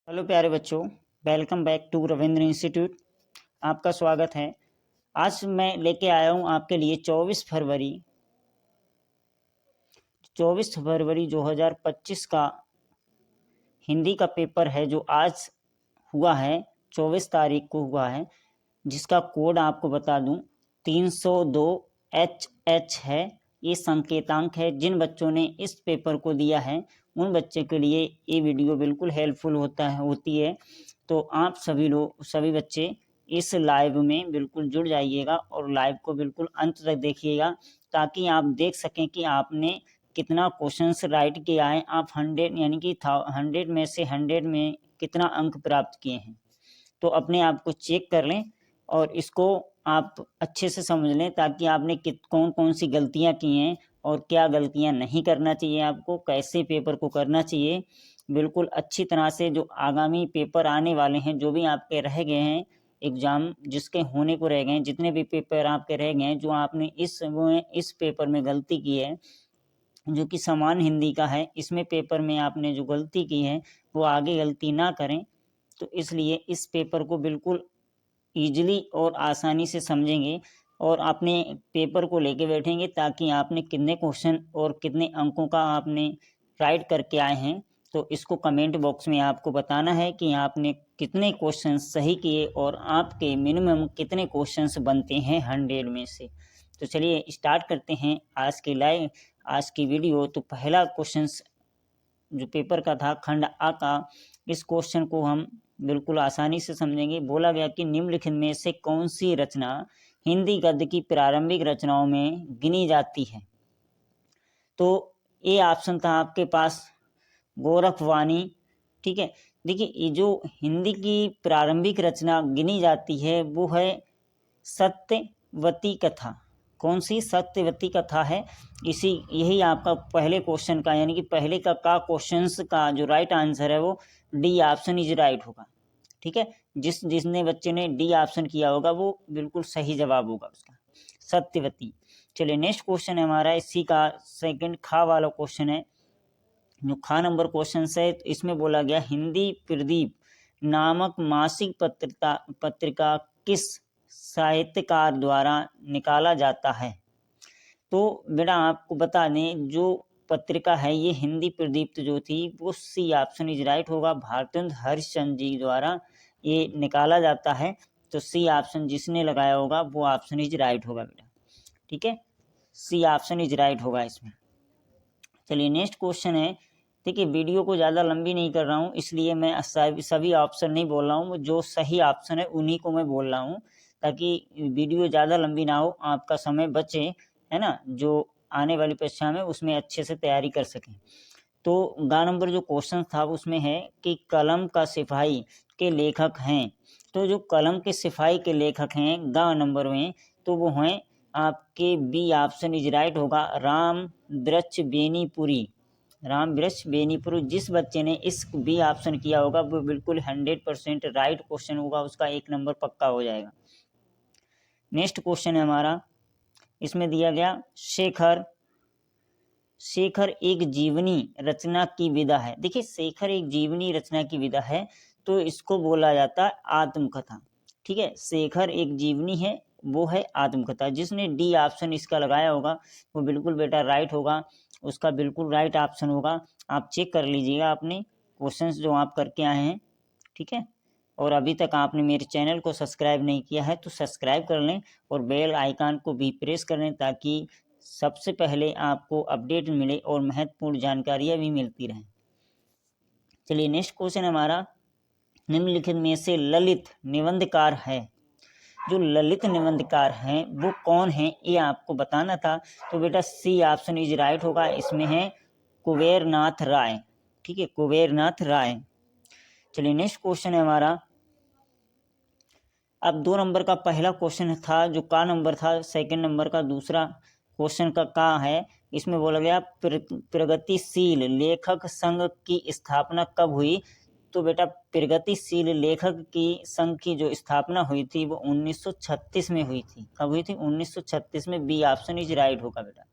Hello प्यारे बच्चों, welcome back to Ravindra institute. आपका स्वागत है। आज मैं लेके आया हूँ आपके लिए 24 फरवरी 2025 का हिंदी का पेपर है, जो आज हुआ है, 24 तारीख को हुआ है, जिसका कोड आपको बता दूं 302HH है। ये संकेतांक है। जिन बच्चों ने इस पेपर को दिया है उन बच्चों के लिए ये वीडियो बिल्कुल हेल्पफुल होती है। तो आप सभी बच्चे इस लाइव में बिल्कुल जुड़ जाइएगा और लाइव को बिल्कुल अंत तक देखिएगा, ताकि आप देख सकें कि आपने कितना क्वेश्चंस राइट किया है। आप 100 यानी कि 100 में से 100 में कितना अंक प्राप्त किए हैं, तो अपने आप को चेक कर लें और इसको आप अच्छे से समझ लें, ताकि आपने कौन कौन सी गलतियां की हैं और क्या गलतियां नहीं करना चाहिए, आपको कैसे पेपर को करना चाहिए। बिल्कुल अच्छी तरह से जो आगामी पेपर आने वाले हैं, जो भी आपके रह गए हैं एग्ज़ाम, जिसके होने को रह गए हैं, जितने भी पेपर आपके रह गए हैं, जो आपने इस पेपर में गलती की है, जो कि समान हिंदी का है, इसमें पेपर में आपने जो गलती की है वो आगे गलती ना करें। तो इसलिए इस पेपर को बिल्कुल ईजिली और आसानी से समझेंगे और अपने पेपर को लेके बैठेंगे, ताकि आपने कितने क्वेश्चन और कितने अंकों का आपने राइट करके आए हैं, तो इसको कमेंट बॉक्स में आपको बताना है कि आपने कितने क्वेश्चन सही किए और आपके मिनिमम कितने क्वेश्चंस बनते हैं 100 में से। तो चलिए स्टार्ट करते हैं आज की वीडियो। तो पहला क्वेश्चन जो पेपर का था खंड आ का, इस क्वेश्चन को हम बिल्कुल आसानी से समझेंगे। बोला गया कि निम्नलिखित में से कौन सी रचना हिंदी गद्य की प्रारंभिक रचनाओं में गिनी जाती है। तो ये ऑप्शन था आपके पास गोरखवाणी। ठीक है, देखिए ये जो हिंदी की प्रारंभिक रचना गिनी जाती है वो है सत्यवती कथा। कौन सी? सत्यवती कथा है। यही आपका पहले क्वेश्चन का यानी कि पहले का क्वेश्चंस का जो राइट आंसर है वो डी ऑप्शन इज राइट होगा। ठीक है, जिसने बच्चे ने डी ऑप्शन किया होगा वो बिल्कुल सही जवाब होगा उसका, सत्यवती। चलिए नेक्स्ट क्वेश्चन है हमारा, इसी का सेकंड खा वाला क्वेश्चन है। जो खा नंबर क्वेश्चन है, तो इसमें बोला गया हिंदी प्रदीप नामक मासिक पत्रिका किस साहित्यकार द्वारा निकाला जाता है। तो बेटा आपको बता दें, जो पत्रिका है ये हिंदी प्रदीप्त जो थी वो सी ऑप्शन इज राइट होगा, भारतेंदु हरिश्चंद्र जी द्वारा ये निकाला जाता है। तो सी ऑप्शन जिसने लगाया होगा वो ऑप्शन इज राइट होगा बेटा। ठीक है, सी ऑप्शन इज राइट होगा इसमें। चलिए नेक्स्ट क्वेश्चन है। देखिए वीडियो को ज़्यादा लंबी नहीं कर रहा हूँ, इसलिए मैं सभी ऑप्शन नहीं बोल रहा हूँ, जो सही ऑप्शन है उन्हीं को मैं बोल रहा हूँ, ताकि वीडियो ज़्यादा लंबी ना हो, आपका समय बचे, है ना, जो आने वाली परीक्षा में उसमें अच्छे से तैयारी कर सकें। तो गा नंबर जो क्वेश्चन था उसमें है कि कलम का सिपाही के लेखक हैं। तो जो कलम के सिपाही के लेखक हैं गा नंबर में, तो वो हैं आपके बी ऑप्शन इज राइट होगा, राम वृक्ष बेनीपुरी। राम वृक्ष बेनीपुरी। जिस बच्चे ने इस बी ऑप्शन किया होगा वो बिल्कुल 100% राइट क्वेश्चन होगा, उसका 1 नंबर पक्का हो जाएगा। नेक्स्ट क्वेश्चन है हमारा, इसमें दिया गया शेखर एक जीवनी रचना की विधा है। देखिए शेखर एक जीवनी रचना की विधा है, तो इसको बोला जाता है आत्मकथा। ठीक है, शेखर एक जीवनी है, वो है आत्मकथा। जिसने डी ऑप्शन इसका लगाया होगा वो बिल्कुल बेटा राइट होगा, उसका बिल्कुल राइट ऑप्शन होगा। आप चेक कर लीजिएगा अपने क्वेश्चंस जो आप करके आए हैं। ठीक है, और अभी तक आपने मेरे चैनल को सब्सक्राइब नहीं किया है तो सब्सक्राइब कर लें और बेल आइकन को भी प्रेस कर लें, ताकि सबसे पहले आपको अपडेट मिले और महत्वपूर्ण जानकारियाँ भी मिलती रहें। चलिए नेक्स्ट क्वेश्चन हमारा, निम्नलिखित में से ललित निबंधकार है। जो ललित निबंधकार हैं वो कौन है ये आपको बताना था। तो बेटा सी ऑप्शन इज राइट होगा, इसमें है कुबेरनाथ राय। ठीक है, कुबेरनाथ राय। चलिए नेक्स्ट क्वेश्चन है हमारा, अब 2 नंबर का पहला क्वेश्चन था जो का नंबर था, सेकंड नंबर का दूसरा क्वेश्चन का है। इसमें बोला गया प्रगतिशील लेखक संघ की स्थापना कब हुई। तो बेटा प्रगतिशील लेखक की संघ की जो स्थापना हुई थी वो 1936 में हुई थी। कब हुई थी? 1936 में। बी ऑप्शन इज राइट होगा बेटा,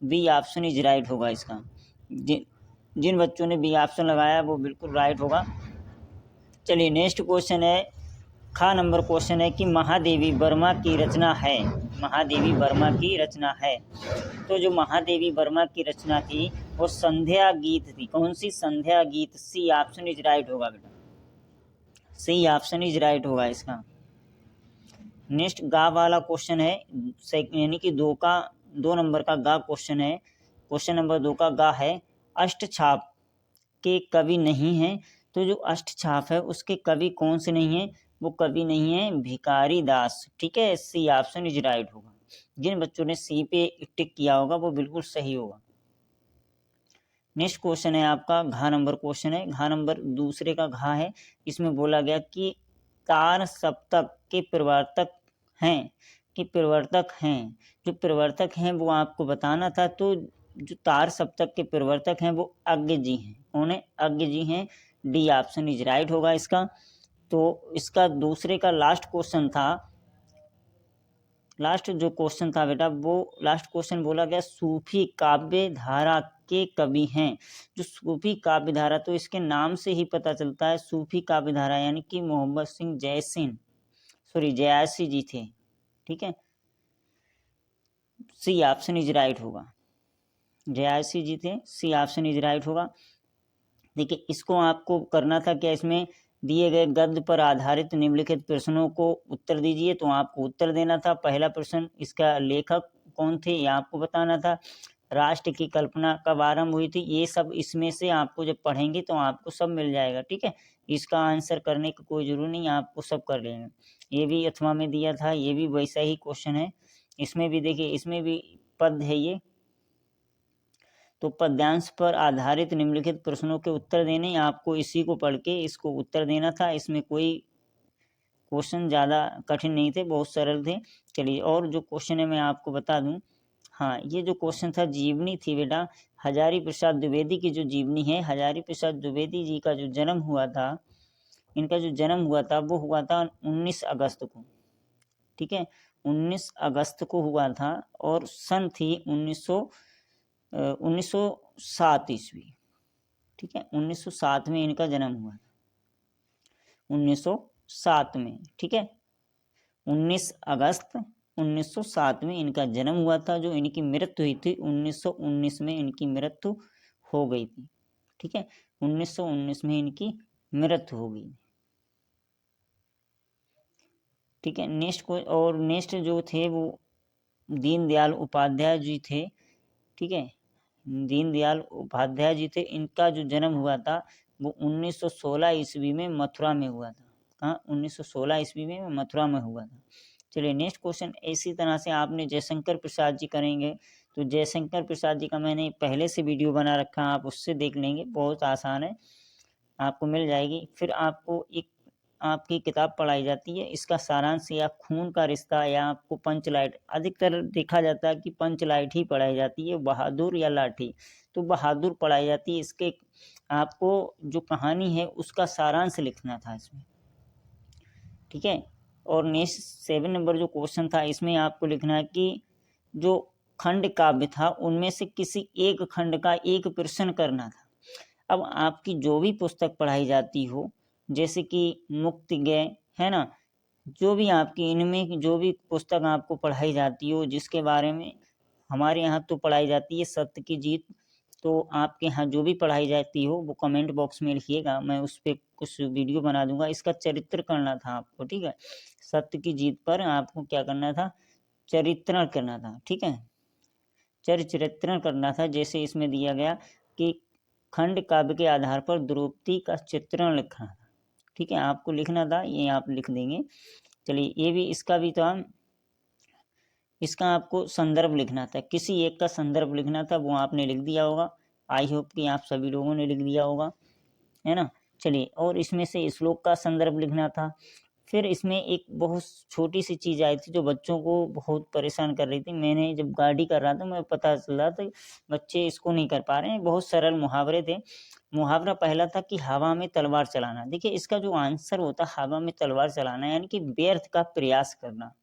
बी ऑप्शन इज राइट होगा इसका। जिन बच्चों ने बी ऑप्शन लगाया वो बिल्कुल राइट होगा। चलिए नेक्स्ट क्वेश्चन है, खा नंबर क्वेश्चन है कि महादेवी वर्मा की रचना है। महादेवी वर्मा की रचना है। तो जो महादेवी वर्मा की रचना थी वो संध्या गीत थी। कौन सी? संध्या गीत। सी ऑप्शन इज राइट होगा बेटा, सी ऑप्शन इज राइट होगा इसका। नेक्स्ट गा वाला क्वेश्चन है, यानी कि 2 नंबर का गा क्वेश्चन है। क्वेश्चन नंबर 2 का गा है, अष्टछाप के कवि नहीं हैं। तो जो अष्टछाप है उसके कवि कौन से नहीं हैं? वो कवि नहीं है भिखारी दास। ठीक है, सी ऑप्शन इज राइट होगा। जिन बच्चों ने सी पे टिक किया होगा वो बिल्कुल सही होगा। नेक्स्ट क्वेश्चन है आपका घा नंबर क्वेश्चन है। घा नंबर दूसरे का घा है। इसमें बोला गया कि तार सप्तक के प्रवर्तक हैं, कि प्रवर्तक हैं। जो प्रवर्तक हैं वो आपको बताना था। तो जो तार सप्तक के प्रवर्तक हैं वो अज्ञ जी हैं। कौन है? अज्ञ जी हैं। डी ऑप्शन इज राइट होगा इसका। तो इसका दूसरे का लास्ट क्वेश्चन था, लास्ट जो क्वेश्चन था बेटा वो लास्ट क्वेश्चन बोला गया सूफी काव्य धारा के कवि हैं। जो सूफी काव्य धारा, तो इसके नाम से ही पता चलता है सूफी काव्य धारा यानी कि मोहम्मद सिंह जयासी जी थे। ठीक है, सी ऑप्शन इज राइट होगा। जयासी जी थे, सी ऑप्शन इज राइट होगा। देखिए इसको आपको करना था क्या, इसमें दिए गए गद्य पर आधारित निम्नलिखित प्रश्नों को उत्तर दीजिए। तो आपको उत्तर देना था। पहला प्रश्न, इसका लेखक कौन थे ये आपको बताना था। राष्ट्र की कल्पना कब आरंभ हुई थी, ये सब इसमें से आपको जब पढ़ेंगे तो आपको सब मिल जाएगा। ठीक है, इसका आंसर करने की कोई जरूरत नहीं, आपको सब कर लेंगे। ये भी अथवा में दिया था, ये भी वैसा ही क्वेश्चन है। इसमें भी देखिए, इसमें भी पद है ये। तो पद्यांश पर आधारित निम्नलिखित प्रश्नों के उत्तर देने, आपको इसी को पढ़ के इसको उत्तर देना था। इसमें कोई क्वेश्चन ज़्यादा कठिन नहीं थे, बहुत सरल थे। चलिए और जो क्वेश्चन है मैं आपको बता दूं। हाँ, ये जो क्वेश्चन था जीवनी थी बेटा, हजारी प्रसाद द्विवेदी की जो जीवनी है। हजारी प्रसाद द्विवेदी जी का जो जन्म हुआ था, इनका जो जन्म हुआ था वो हुआ था 19 अगस्त को। ठीक है, 19 अगस्त को हुआ था और सन थी 1907 ईस्वी। ठीक है, 1907 में इनका जन्म हुआ, 1907 में। ठीक है, 19 अगस्त 1907 में इनका जन्म हुआ था। जो इनकी मृत्यु हुई थी 1919 में इनकी मृत्यु हो गई थी। ठीक है, 1919 में इनकी मृत्यु हो गई। ठीक है, नेक्स्ट जो थे वो दीनदयाल उपाध्याय जी थे। ठीक है, दीनदयाल उपाध्याय जी थे। इनका जो जन्म हुआ था वो 1916 ईस्वी में मथुरा में हुआ था। कहाँ? 1916 ईस्वी में मथुरा में हुआ था। चलिए नेक्स्ट क्वेश्चन इसी तरह से आपने जयशंकर प्रसाद जी करेंगे। तो जयशंकर प्रसाद जी का मैंने पहले से वीडियो बना रखा है, आप उससे देख लेंगे, बहुत आसान है, आपको मिल जाएगी। फिर आपको एक आपकी किताब पढ़ाई जाती है, इसका सारांश या खून का रिश्ता या आपको पंचलाइट, अधिकतर देखा जाता है कि पंचलाइट ही पढ़ाई जाती है, बहादुर या लाठी। तो बहादुर पढ़ाई जाती है। इसके आपको जो कहानी है उसका सारांश लिखना था इसमें। ठीक है, और नेक्स्ट 7 नंबर जो क्वेश्चन था इसमें आपको लिखना है कि जो खंड काव्य था उनमें से किसी एक खंड का एक प्रश्न करना था। अब आपकी जो भी पुस्तक पढ़ाई जाती हो, जैसे कि मुक्तिज्ञ है ना, जो भी आपकी इनमें जो भी पुस्तक आपको पढ़ाई जाती हो, जिसके बारे में हमारे यहाँ तो पढ़ाई जाती है सत्य की जीत। तो आपके यहाँ जो भी पढ़ाई जाती हो वो कमेंट बॉक्स में लिखिएगा, मैं उस पर कुछ वीडियो बना दूंगा। इसका चरित्र करना था आपको। ठीक है, सत्य की जीत पर आपको क्या करना था? चरित्रण करना था। ठीक है, चरित्रण करना था। जैसे इसमें दिया गया कि खंड काव्य के आधार पर द्रौपदी का चित्रण लिखना था। ठीक है, आपको लिखना था, ये आप लिख देंगे। चलिए ये भी, इसका भी था, इसका आपको संदर्भ लिखना था, किसी एक का संदर्भ लिखना था, वो आपने लिख दिया होगा। आई होप कि आप सभी लोगों ने लिख दिया होगा, है ना। चलिए, और इसमें से श्लोक का संदर्भ लिखना था। फिर इसमें एक बहुत छोटी सी चीज़ आई थी जो बच्चों को बहुत परेशान कर रही थी। मैंने जब गाड़ी कर रहा था मैं पता चल रहा था बच्चे इसको नहीं कर पा रहे हैं। बहुत सरल मुहावरे थे। मुहावरा पहला था कि हवा में तलवार चलाना। देखिए इसका जो आंसर होता हवा में तलवार चलाना यानी कि व्यर्थ का प्रयास करना।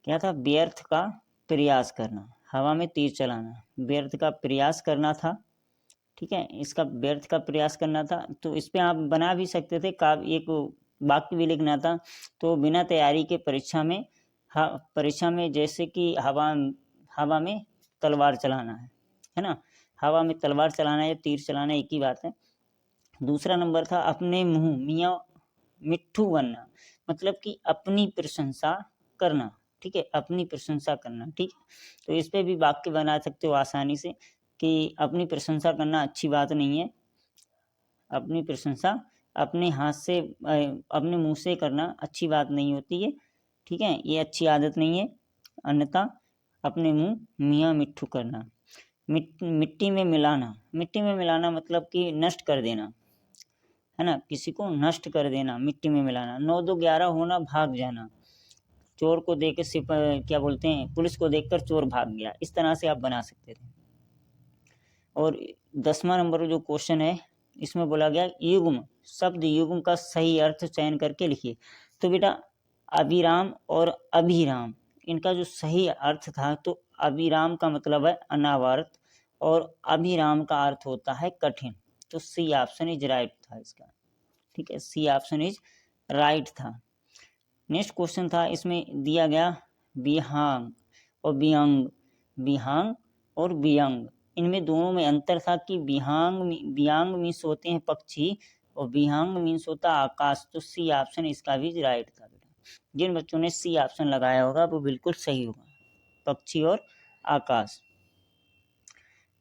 क्या था? व्यर्थ का प्रयास करना। हवा में तीर चलाना, व्यर्थ का प्रयास करना था। ठीक है, इसका व्यर्थ का प्रयास करना था। तो इस पे आप बना भी सकते थे, काव्य एक वाक्य भी लिखना था। तो बिना तैयारी के परीक्षा में जैसे कि हवा में तलवार चलाना है ना, हवा में तलवार चलाना या तीर चलाना एक ही बात है। दूसरा नंबर था अपने मुंह मियाँ मिट्ठू बनना, मतलब कि अपनी प्रशंसा करना। ठीक है, अपनी प्रशंसा करना। ठीक है, तो इस पे भी वाक्य बना सकते हो आसानी से कि अपनी प्रशंसा करना अच्छी बात नहीं है, अपनी प्रशंसा अपने हाथ से अपने मुंह से करना अच्छी बात नहीं होती है। ठीक है, ये अच्छी आदत नहीं है। अन्यथा अपने मुंह मियाँ मिट्ठू करना। मिट्टी में मिलाना, मिट्टी में मिलाना मतलब कि नष्ट कर देना, है ना, किसी को नष्ट कर देना, मिट्टी में मिलाना। 9 2 11 होना, भाग जाना, चोर को देख क्या बोलते हैं, पुलिस को देखकर चोर भाग गया, इस तरह से आप बना सकते थे। और 10वां नंबर जो क्वेश्चन है, इसमें बोला गया युग्म, शब्द युग्म का सही अर्थ चयन करके लिखिए। तो बेटा अभिराम और अभिराम, इनका जो सही अर्थ था, तो अभिराम का मतलब है अनावर्त और अभिराम का अर्थ होता है कठिन। तो सी ऑप्शन इज राइट था इसका। ठीक है, सी ऑप्शन इज राइट था। नेक्स्ट क्वेश्चन था, इसमें दिया गया विहांग और विहंग, विहांग और विहंग, इनमें दोनों में अंतर था कि विहंग मीन्स होते हैं पक्षी और विहंग मीन्स होता आकाश। तो सी ऑप्शन इसका भी राइट था बेटा। जिन बच्चों ने सी ऑप्शन लगाया होगा वो बिल्कुल सही होगा, पक्षी और आकाश।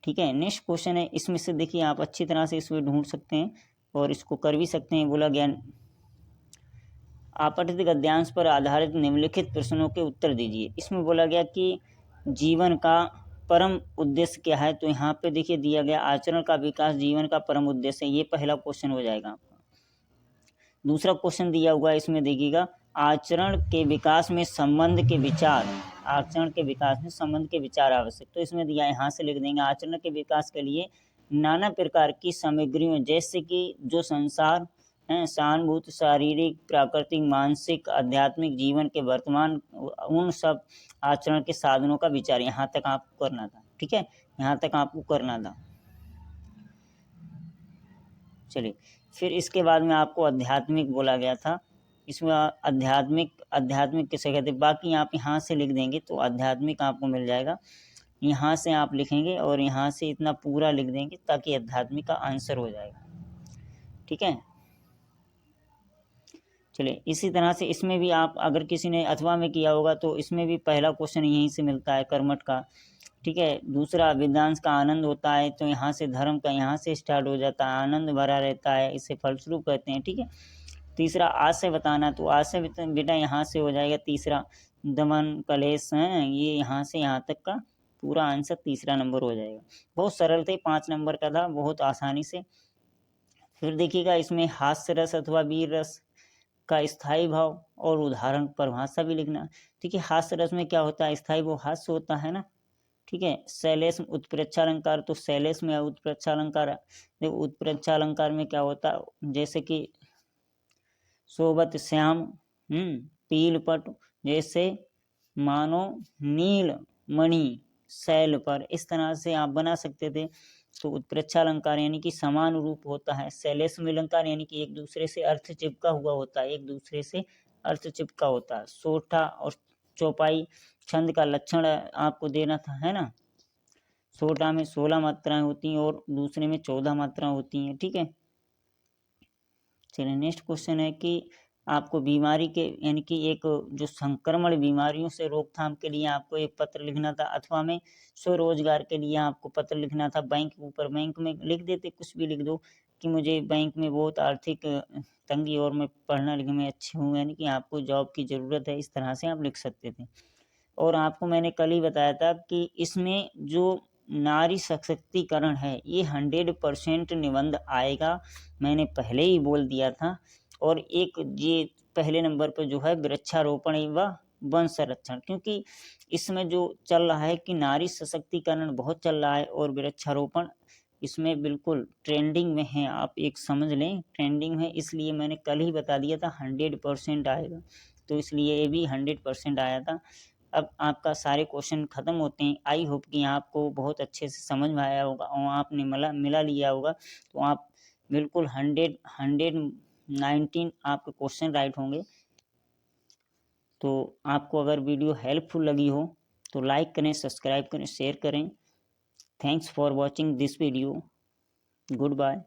ठीक है, नेक्स्ट क्वेश्चन है, इसमें से देखिए आप अच्छी तरह से इसमें ढूंढ सकते हैं और इसको कर भी सकते हैं। बोला गया आपठित गद्यांश पर आधारित निम्नलिखित प्रश्नों के उत्तर दीजिए। इसमें बोला गया कि जीवन का परम उद्देश्य क्या है। तो यहाँ पे देखिए दिया गया आचरण का विकास जीवन का परम उद्देश्य है, ये पहला क्वेश्चन हो जाएगा आपका। दूसरा क्वेश्चन दिया हुआ है, इसमें देखिएगा आचरण के विकास में संबंध के विचार, आचरण के विकास में संबंध के विचार आवश्यक। तो इसमें दिया, यहाँ से लिख देंगे आचरण के विकास के लिए नाना प्रकार की सामग्रियों, जैसे कि जो संसार सहानुभूत शारीरिक प्राकृतिक मानसिक आध्यात्मिक जीवन के वर्तमान, उन सब आचरण के साधनों का विचार, यहाँ तक आपको करना था। ठीक है, यहाँ तक आपको करना था। चलिए, फिर इसके बाद में आपको आध्यात्मिक बोला गया था। इसमें आध्यात्मिक किसे कहते हैं, बाकी आप यहाँ से लिख देंगे तो आध्यात्मिक आपको मिल जाएगा। यहाँ से आप लिखेंगे और यहाँ से इतना पूरा लिख देंगे ताकि आध्यात्मिक का आंसर हो जाएगा। ठीक है, चलिए, इसी तरह से इसमें भी आप अगर किसी ने अथवा में किया होगा तो इसमें भी पहला क्वेश्चन यहीं से मिलता है, कर्मठ का। ठीक है, दूसरा वेदांश का आनंद होता है, तो यहाँ से धर्म का यहाँ से स्टार्ट हो जाता है, आनंद भरा रहता है, इसे फलस्वरूप कहते हैं। ठीक है, तीसरा आशय बताना, तो आशय बेटा यहाँ से हो जाएगा। तीसरा दमन कलेश है, ये यहाँ से यहाँ तक का पूरा आंसर तीसरा नंबर हो जाएगा। बहुत सरल थे, 5 नंबर का था, बहुत आसानी से। फिर देखिएगा इसमें हास्य रस अथवा वीर रस का स्थायी भाव और उदाहरण परिभाषा भी लिखना। ठीक है, हास्य रस में क्या होता है, स्थायी वो हास्य होता है ना। ठीक है, शैलेश उत्प्रेक्षालंकार, तो शैलेश में उत्प्रेक्षालंकार, देखो उत्प्रेक्षालंकार में क्या होता है, जैसे कि सोबत श्याम, पील पट, जैसे मानो नील मणि शैल पर, इस तरह से आप बना सकते थे। तो उत्प्रेक्षालंकार यानी कि समान रूप होता है। शैलेश में अलंकार यानी कि एक दूसरे से अर्थ चिपका हुआ होता है, एक दूसरे से अर्थ चिपका होता है। सोठा और चौपाई छंद का लक्षण आपको देना था, है ना। सोठा में 16 मात्राएं होती हैं और दूसरे में 14 मात्राएं होती हैं। ठीक है, चलिए, नेक्स्ट क्वेश्चन है कि आपको बीमारी के यानी कि एक जो संक्रमण बीमारियों से रोकथाम के लिए आपको एक पत्र लिखना था, अथवा में स्वरोजगार के लिए आपको पत्र लिखना था। बैंक के ऊपर, बैंक में लिख देते, कुछ भी लिख दो कि मुझे बैंक में बहुत आर्थिक तंगी और मैं पढ़ना लिखने में अच्छी हूँ, यानी कि आपको जॉब की ज़रूरत है, इस तरह से आप लिख सकते थे। और आपको मैंने कल ही बताया था कि इसमें जो नारी सशक्तिकरण है, ये 100% निबंध आएगा, मैंने पहले ही बोल दिया था। और एक ये पहले नंबर पर जो है वृक्षारोपण व वन संरक्षण, क्योंकि इसमें जो चल रहा है कि नारी सशक्तिकरण बहुत चल रहा है और वृक्षारोपण इसमें बिल्कुल ट्रेंडिंग में है, आप एक समझ लें ट्रेंडिंग में, इसलिए मैंने कल ही बता दिया था 100% आएगा। तो इसलिए ये भी 100% आया था। अब आपका सारे क्वेश्चन ख़त्म होते हैं। आई होप कि आपको बहुत अच्छे से समझ में आया होगा और आपने मिला लिया होगा। तो आप बिल्कुल 119 आपके क्वेश्चन राइट होंगे। तो आपको अगर वीडियो हेल्पफुल लगी हो तो लाइक करें, सब्सक्राइब करें, शेयर करें। Thanks for watching this video. Good bye.